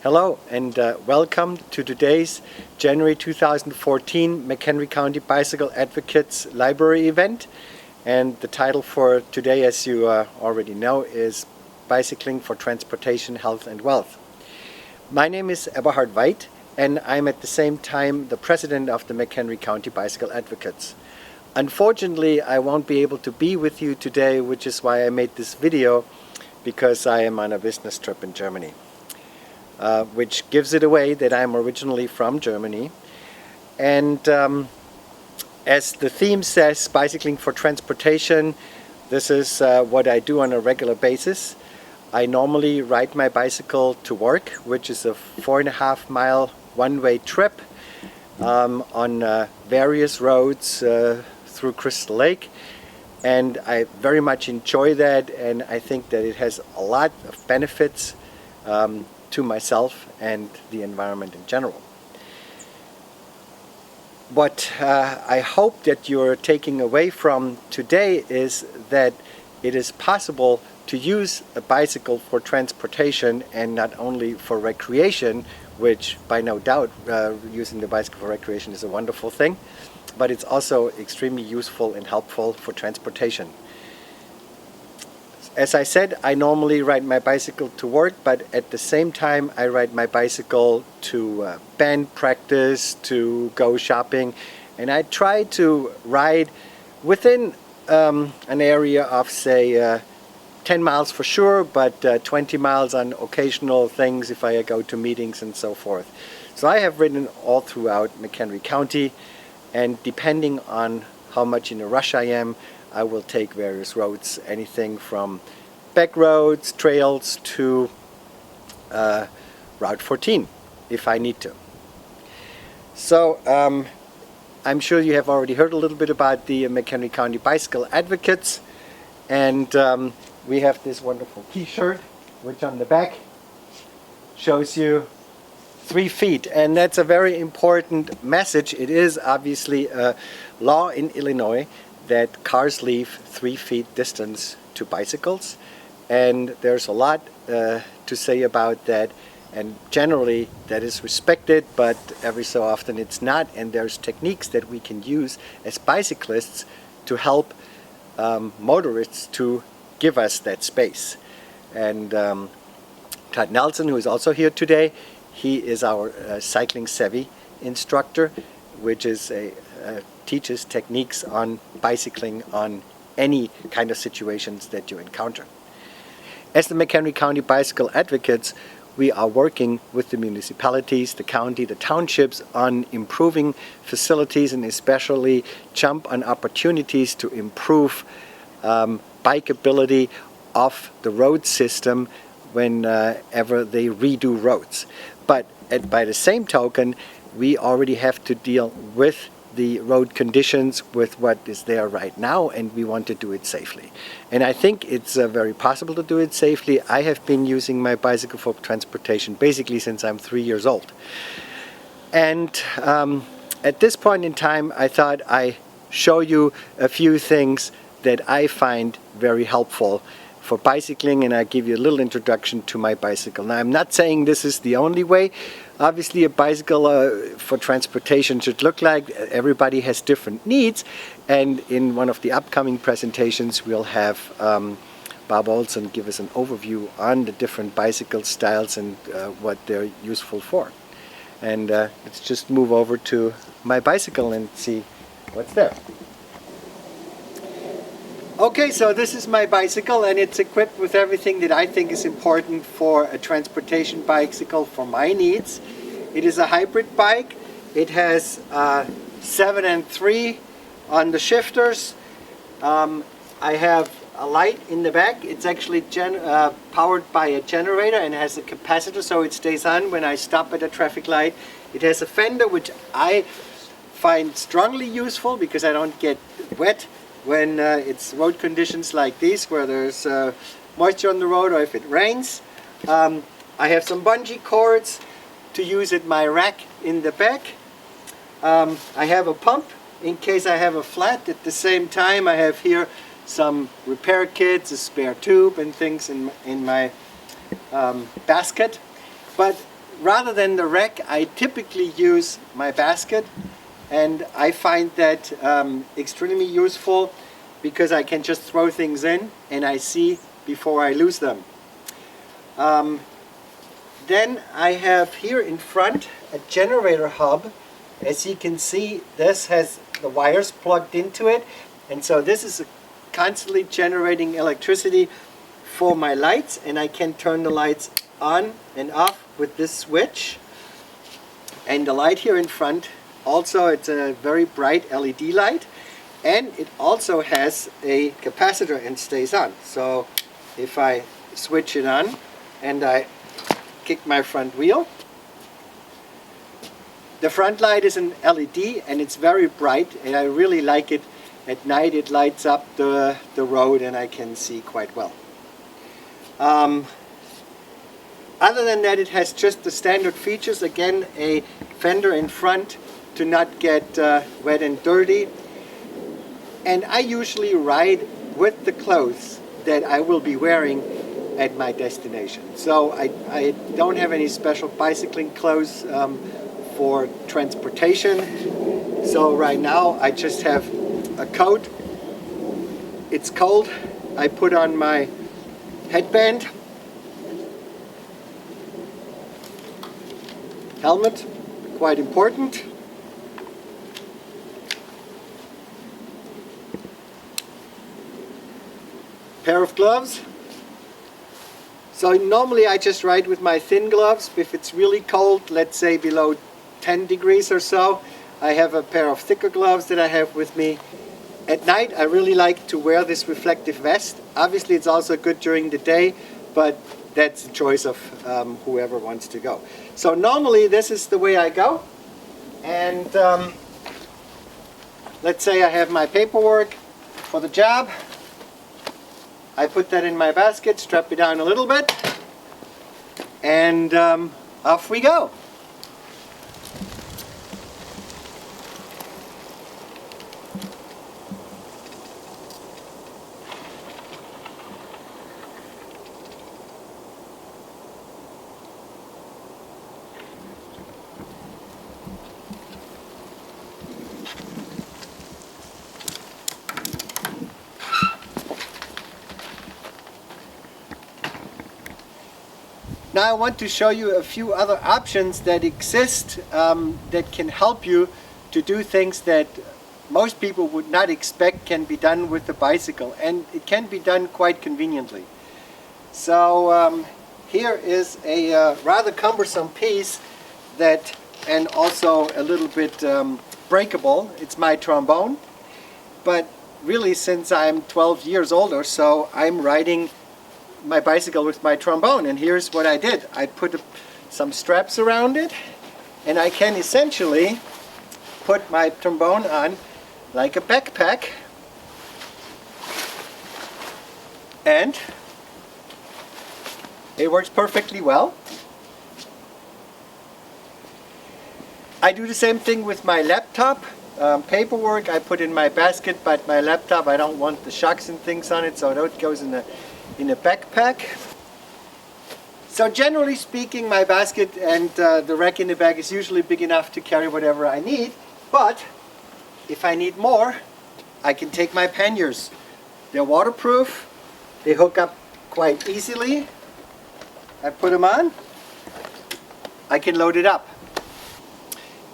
Hello and welcome to today's January 2014 McHenry County Bicycle Advocates Library event. And the title for today, as you already know, is Bicycling for Transportation, Health and Wealth. My name is Eberhard and I'm at the same time the president of the McHenry County Bicycle Advocates. Unfortunately, I won't be able to be with you today, which is why I made this video, because I am on a business trip in Germany. Which gives it away that I'm originally from Germany. And as the theme says, bicycling for transportation, this is what I do on a regular basis. I normally ride my bicycle to work, which is a 4.5 mile one-way trip on various roads through Crystal Lake. And I very much enjoy that, and I think that it has a lot of benefits to myself and the environment in general. What I hope that you're taking away from today is that it is possible to use a bicycle for transportation and not only for recreation, which by no doubt using the bicycle for recreation is a wonderful thing, but it's also extremely useful and helpful for transportation. As I said, I normally ride my bicycle to work, but at the same time I ride my bicycle to band practice, to go shopping, and I try to ride within an area of, say, 10 miles for sure, but 20 miles on occasional things if I go to meetings and so forth. So I have ridden all throughout McHenry County, and depending on how much in a rush I am, I will take various roads, anything from back roads, trails to Route 14 if I need to. So I'm sure you have already heard a little bit about the McHenry County Bicycle Advocates, and we have this wonderful t-shirt which on the back shows you 3 feet, and that's a very important message. It is obviously a law in Illinois that cars leave 3 feet distance to bicycles, and there's a lot to say about that, and generally that is respected, but every so often it's not, and there's techniques that we can use as bicyclists to help motorists to give us that space. And Todd Nelson, who is also here today, he is our cycling savvy instructor, which is teaches techniques on bicycling on any kind of situations that you encounter. As the McHenry County Bicycle Advocates, we are working with the municipalities, the county, the townships on improving facilities, and especially jump on opportunities to improve bikeability of the road system whenever they redo roads. But by the same token, we already have to deal with the road conditions with what is there right now, and we want to do it safely. And I think it's very possible to do it safely. I have been using my bicycle for transportation basically since I'm 3 years old. And at this point in time, I thought I show you a few things that I find very helpful for bicycling, and I give you a little introduction to my bicycle. Now, I'm not saying this is the only way. Obviously, a bicycle for transportation should look like. Everybody has different needs, and in one of the upcoming presentations we'll have Bob Olson give us an overview on the different bicycle styles and what they're useful for. And let's just move over to my bicycle and see what's there. Okay, so this is my bicycle, and it's equipped with everything that I think is important for a transportation bicycle for my needs. It is a hybrid bike. It has 7 and 3 on the shifters. I have a light in the back. It's actually powered by a generator and has a capacitor, so it stays on when I stop at a traffic light. It has a fender, which I find strongly useful because I don't get wet when it's road conditions like these, where there's moisture on the road or if it rains. I have some bungee cords to use at my rack in the back. I have a pump in case I have a flat. At the same time, I have here some repair kits, a spare tube and things in my basket. But rather than the rack, I typically use my basket, and I find that extremely useful because I can just throw things in and I see before I lose them. Then I have here in front a generator hub. As you can see, this has the wires plugged into it, and so this is constantly generating electricity for my lights, and I can turn the lights on and off with this switch. And the light here in front, also it's a very bright LED light, and it also has a capacitor and stays on. So if I switch it on and I kick my front wheel, the front light is an LED and it's very bright, and I really like it. At night it lights up the road and I can see quite well. Other than that, it has just the standard features. Again, a fender in front to not get wet and dirty. And I usually ride with the clothes that I will be wearing at my destination. So I don't have any special bicycling clothes for transportation. So right now I just have a coat. It's cold. I put on my headband, helmet, quite important. Pair of gloves. So normally I just ride with my thin gloves. If it's really cold, let's say below 10 degrees or so, I have a pair of thicker gloves that I have with me. At night I really like to wear this reflective vest. Obviously it's also good during the day, but that's the choice of whoever wants to go. So normally this is the way I go, and let's say I have my paperwork for the job. I put that in my basket, strap it down a little bit, and off we go. Now I want to show you a few other options that exist that can help you to do things that most people would not expect can be done with the bicycle, and it can be done quite conveniently. So here is a rather cumbersome piece that, and also a little bit breakable. It's my trombone, but really since I'm 12 years older, so I'm riding my bicycle with my trombone, and here's what I did. I put some straps around it, and I can essentially put my trombone on like a backpack, and it works perfectly well. I do the same thing with my laptop. Paperwork I put in my basket, but my laptop I don't want the shocks and things on it, so that goes in a backpack. So generally speaking, my basket and the rack in the back is usually big enough to carry whatever I need, but if I need more, I can take my panniers. They're waterproof, they hook up quite easily. I put them on, I can load it up.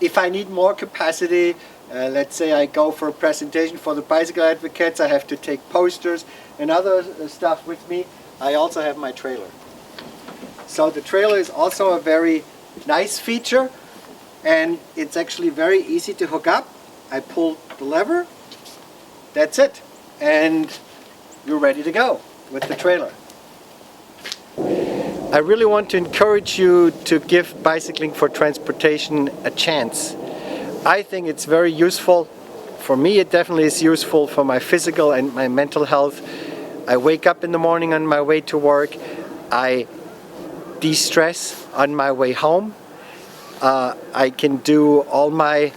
If I need more capacity, let's say I go for a presentation for the bicycle advocates, I have to take posters and other stuff with me. I also have my trailer. So the trailer is also a very nice feature, and it's actually very easy to hook up. I pull the lever, that's it, and you're ready to go with the trailer. I really want to encourage you to give bicycling for transportation a chance. I think it's very useful. For me, it definitely is useful for my physical and my mental health. I wake up in the morning on my way to work. I de-stress on my way home. I can do all my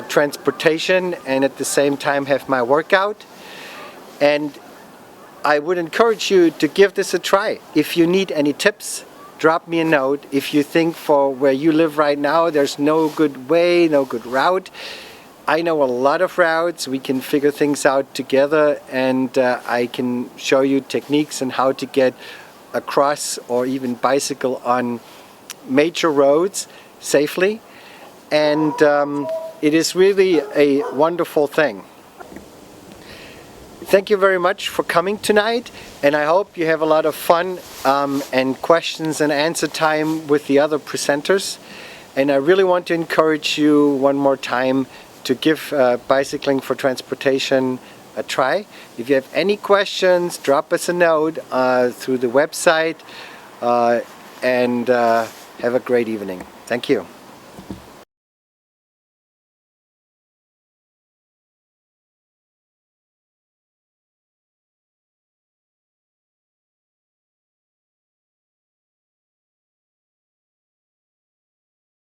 transportation and at the same time have my workout. And I would encourage you to give this a try. If you need any tips, drop me a note. If you think for where you live right now there's no good way, no good route, I know a lot of routes. We can figure things out together, and I can show you techniques on how to get across or even bicycle on major roads safely. And it is really a wonderful thing. Thank you very much for coming tonight, and I hope you have a lot of fun and questions and answer time with the other presenters. And I really want to encourage you one more time to give Bicycling for Transportation a try. If you have any questions, drop us a note through the website, and have a great evening. Thank you.